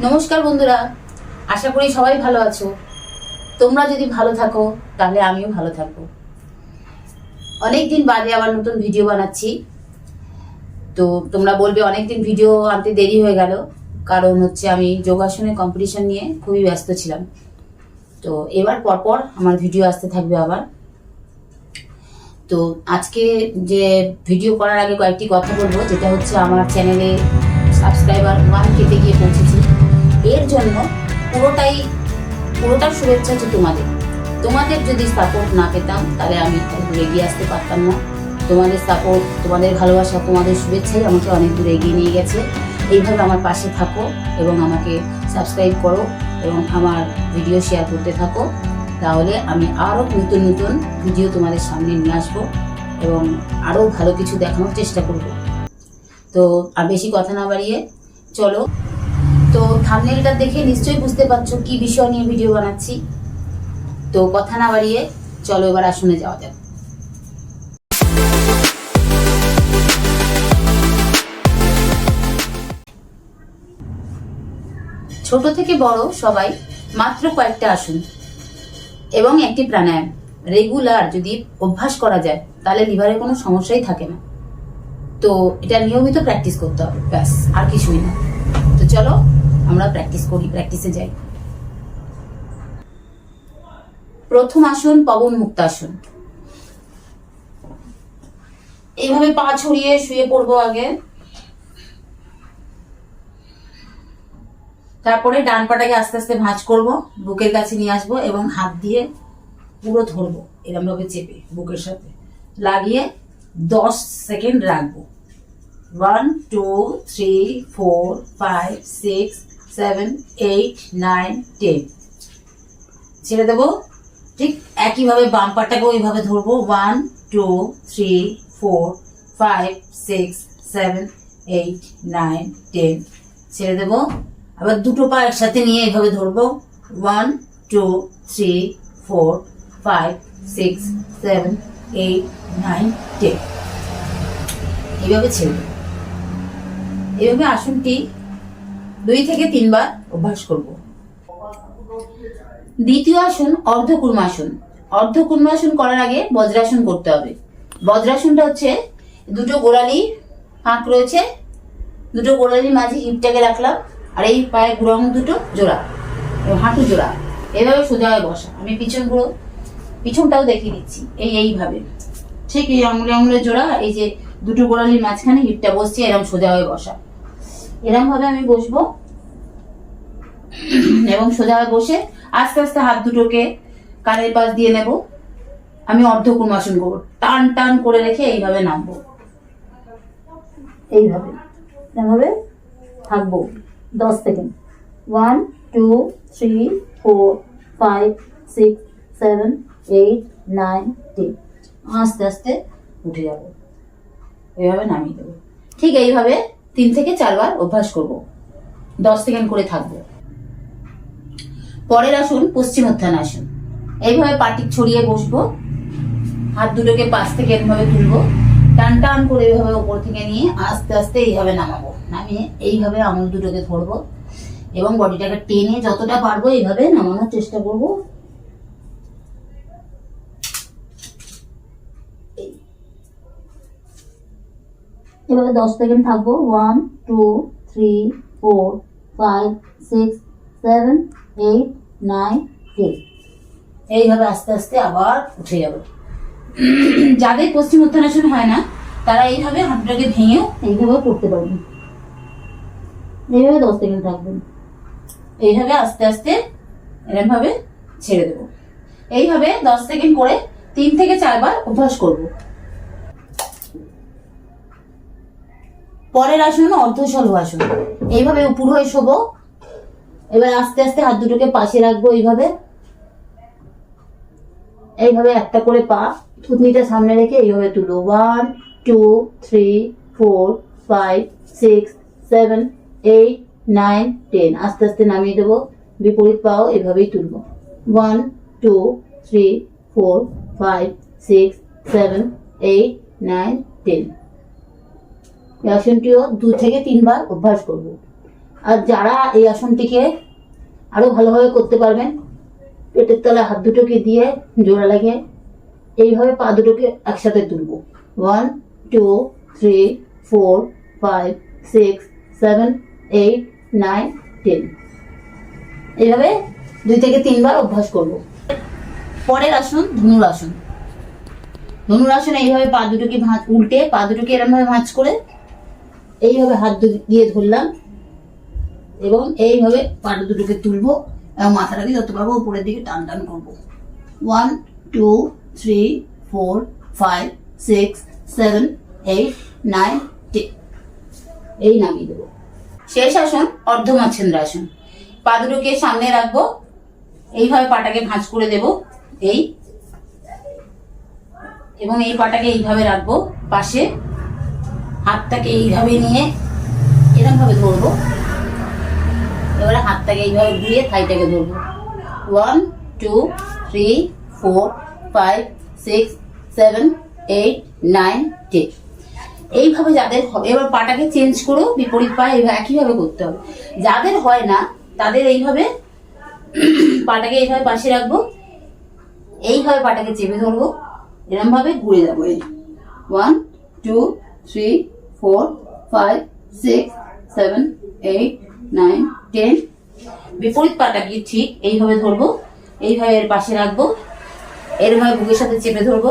নমস্কার বন্ধুরা, আশা করি সবাই ভালো আছো। তোমরা যদি ভালো থাকো তাহলে আমিও ভালো থাকবো। অনেকদিন বাদে আবার নতুন ভিডিও বানাচ্ছি। তো তোমরা বলবে অনেকদিন ভিডিও আনতে দেরি হয়ে গেল, কারণ হচ্ছে আমি যোগাসনের কম্পিটিশন নিয়ে খুবই ব্যস্ত ছিলাম। তো এবার পরপর আমার ভিডিও আসতে থাকবে আবার। তো আজকে যে ভিডিও করার আগে কয়েকটি কথা বলবো, যেটা হচ্ছে আমার চ্যানেলে সাবস্ক্রাইবার 1K গিয়ে পৌঁছেছি। এর জন্য পুরোটা শুভেচ্ছা হচ্ছে তোমাদের যদি সাপোর্ট না পেতাম তাহলে আমি একটু এগিয়ে আসতে পারতাম না। তোমাদের সাপোর্ট, তোমাদের ভালোবাসা, তোমাদের শুভেচ্ছাই আমাকে অনেক দূর এগিয়ে নিয়ে গেছে। এইভাবে আমার পাশে থাকো এবং আমাকে সাবস্ক্রাইব করো এবং আমার ভিডিও শেয়ার করতে থাকো, তাহলে আমি আরও নতুন নতুন ভিডিও তোমাদের সামনে নিয়ে আসবো এবং আরও ভালো কিছু দেখানোর চেষ্টা করব। তো আর বেশি কথা না বাড়িয়ে চলো। তো থাম্বনেলটা দেখে নিশ্চয়ই বুঝতে পারছো কি বিষয় নিয়ে ভিডিও বানাচ্ছি। তো কথা না বাড়িয়ে চলো এবার আসনে যাওয়া যাক। ছোট থেকে বড় সবাই মাত্র কয়েকটা আসন এবং একটি প্রাণায়াম রেগুলার যদি অভ্যাস করা যায় তাহলে লিভারের কোনো সমস্যাই থাকে না। তো এটা নিয়মিত প্র্যাকটিস করতে হবে, ব্যাস, আর কিছুই না। তো চলো আমরা প্র্যাকটিসে যাই। প্রথম আসন পবন মুক্তাসন। এইভাবে পা ছড়িয়ে শুয়ে পড়বো আগে। তারপরে ডান পাটাকে আস্তে আস্তে ভাঁজ করব, বুকের কাছে নিয়ে আসবো এবং হাত দিয়ে পুরো ধরবো, এরকম ভাবে চেপে বুকের সাথে লাগিয়ে 10 সেকেন্ড রাখবো। 1 2 3 4 5 6 7 8 9 10 ছেড়ে দেবো। ঠিক একইভাবে বাম পাটাকেও এইভাবে ধরবো। 1 2 3 4 5 6 7 8 9 10 ছেড়ে দেবো। আবার দুটো পা একসাথে নিয়ে এইভাবে ধরবো। 1 2 3 4 5 6 7 8 9 10 এইভাবে ছেড়ে দেবো। এইভাবে আসনটি 2 থেকে 3 বার অভ্যাস করব। দ্বিতীয় আসন অর্ধকুর্মাসন। অর্ধকুর্মাসন করার আগে বজ্রাসন করতে হবে। বজ্রাসনটা হচ্ছে দুটো গোড়ালি ফাঁক রয়েছে, দুটো গোড়ালির মাঝে হিপটাকে রাখলাম আর এই পায়ে গুঁড়ো আঙুল দুটো জোড়া এবং হাঁটু জোড়া, এভাবে সোজা হয়ে বসা। আমি পিছনটাও দেখিয়ে দিচ্ছি। এইভাবে ঠিক এই আঙুলে জোড়া, এই যে দুটো গোড়ালির মাঝখানে হিপটা বসছে, এরকম সোজা হয়ে বসা। এরকম ভাবে আমি বসবো এবং সোজা হয়ে বসে আস্তে আস্তে হাত দুটোকে কানের পাশ দিয়ে নেব। আমি অর্ধকুর্মাসন করবো, টান টান করে রেখে এইভাবে নামবো, এইভাবে থাকবো 10 সেকেন্ড। 1 2 3 4 5 6 7 8 9 10 আস্তে আস্তে উঠে যাবো, এইভাবে নামিয়ে দেবো। ঠিক এইভাবে 3 থেকে 4 বার অভ্যাস করব, 10 সেকেন্ড করে থাকবো। পরের আসন পশ্চিমোত্থান আসন। এইভাবে পাটি ছড়িয়ে বসবো, হাত দুটোকে পাশ থেকে এইভাবে তুলবো, টান টান করে এইভাবে উপর থেকে নিয়ে আস্তে আস্তে এইভাবে নামাবো। নামিয়ে এইভাবে আঙুল দুটোকে ধরবো এবং বডিটাকে টেনে যতটা পারবো এইভাবে নামানোর চেষ্টা করবো। এভাবে 10 সেকেন্ড থাকবো। 1 2 3 4 5 6 7 8 9 10 এইভাবে আস্তে আস্তে আবার উঠে যাবো। যাদের পশ্চিমোত্থানাসন হয় না তারা এইভাবে হাতটাকে ভেঙেও এইভাবে করতে পারবেন। এইভাবে 10 সেকেন্ড থাকবেন, এইভাবে আস্তে আস্তে এরকম ভাবে ছেড়ে দেবো। এইভাবে 10 সেকেন্ড করে 3 থেকে 4 বার অভ্যাস করব। পরের আসন অর্ধশলভ আসন। এইভাবে উপর হয়ে শোবো। এবার আস্তে আস্তে হাত দুটোকে পাশে রাখবো, এইভাবে একটা করে পা থুতনিটা সামনে রেখে এইভাবে তুলো। 1 2 3 4 5 6 7 8 9 10 আস্তে আস্তে নামিয়ে দেবো। বিপরীত পাও এইভাবেই তুলবো। 1 2 3 4 5 6 7 8 9 10 আসনটিও 2 থেকে 3 বার অভ্যাস করব। আর যারা এই আসনটিকে আরো ভালোভাবে করতে পারবেন, পেটের তলায় হাত দুটোকে দিয়ে জোড়া লাগিয়ে এইভাবে পা দুটোকে একসাথে তুলবো। 1 2 3 4 5 6 7 8 9 10। এইভাবে 2 থেকে 3 বার অভ্যাস করব। পরের আসন ধনুরাসন। ধনুরাসনে এইভাবে পা দুটোকে উল্টে পা দুটোকে এরকম ভাবে ভাঁজ করে এইভাবে হাত দিয়ে ধরলাম এবং এইভাবে পা দুটোকে তুলবো এবং মাথাটাকে যত পারবো উপরের দিকে টান টান করবো। 1 2 3 4 5 6 7 8 9 10। এই নামিয়ে দেবো। শেষ আসন অর্ধমচ্ছেন্দ্রাসন। পা দুটোকে সামনে রাখবো, এইভাবে পাটাকে ভাঁজ করে দেব এই, এবং এই পাটাকে এইভাবে রাখবো পাশে, হাতটাকে এইভাবে নিয়ে এরকম ভাবে ধরবো। এবারে হাতটাকে এইভাবে ঘুরিয়ে থাইটাকে ধরবো। 1 2 3 4 5 6 7 8 9 10। এইভাবে যাদের হবে, এবার পাটাকে চেঞ্জ করেও বিপরীত পায়ে একইভাবে করতে হবে। যাদের হয় না তাদের এইভাবে পাটাকে এইভাবে পাশে রাখবো, এইভাবে পাটাকে চেপে ধরবো, এরকম ভাবে ঘুরে যাবো। এই 1 2 3 4 5 6 7 8 9 10। বিপরীত পাটাকে ঠিক এইভাবে ধরবো, এইভাবে এর পাশে রাখবো, এরভাবে বুকের সাথে চেপে ধরবো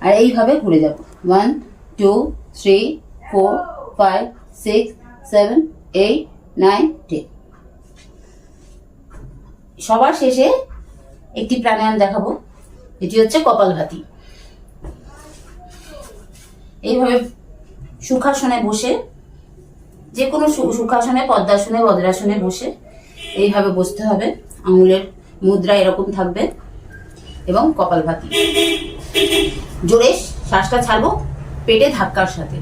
আর এইভাবে ঘুরে যাবো। 1 2 3 4 5 6 7 8 9 10। সবার শেষে একটি প্রাণায়াম দেখাবো, এটি হচ্ছে কপালভাতি। এইভাবে সুখাসনে বসে, যে কোনো সুখাসনে, পদ্মাসনে, বজ্রাসনে বসে এইভাবে বসতে হবে। আঙুলের মুদ্রা এরকম থাকবে এবং কপালভাতি। জোরে শ্বাসটা ছাড়বো পেটে ধাক্কার সাথে।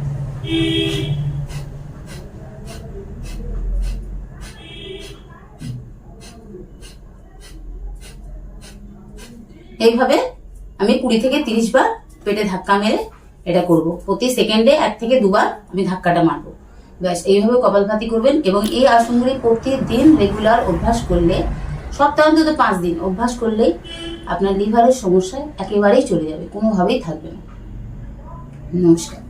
এইভাবে আমি 20 থেকে 30 বার পেটে ধাক্কা মেরে এটা করব। প্রতি সেকেন্ডে 1 থেকে 2 বার আমি ধাক্কাটা মারবো। ব্যাস, এইভাবে কপালভাতি করবেন এবং এই আসনগুলি প্রতিদিন রেগুলার অভ্যাস করলে, সপ্তাহে অন্তত 5 দিন অভ্যাস করলেই আপনার লিভারের সমস্যা একেবারেই চলে যাবে, কোনোভাবেই থাকবে না। নমস্কার।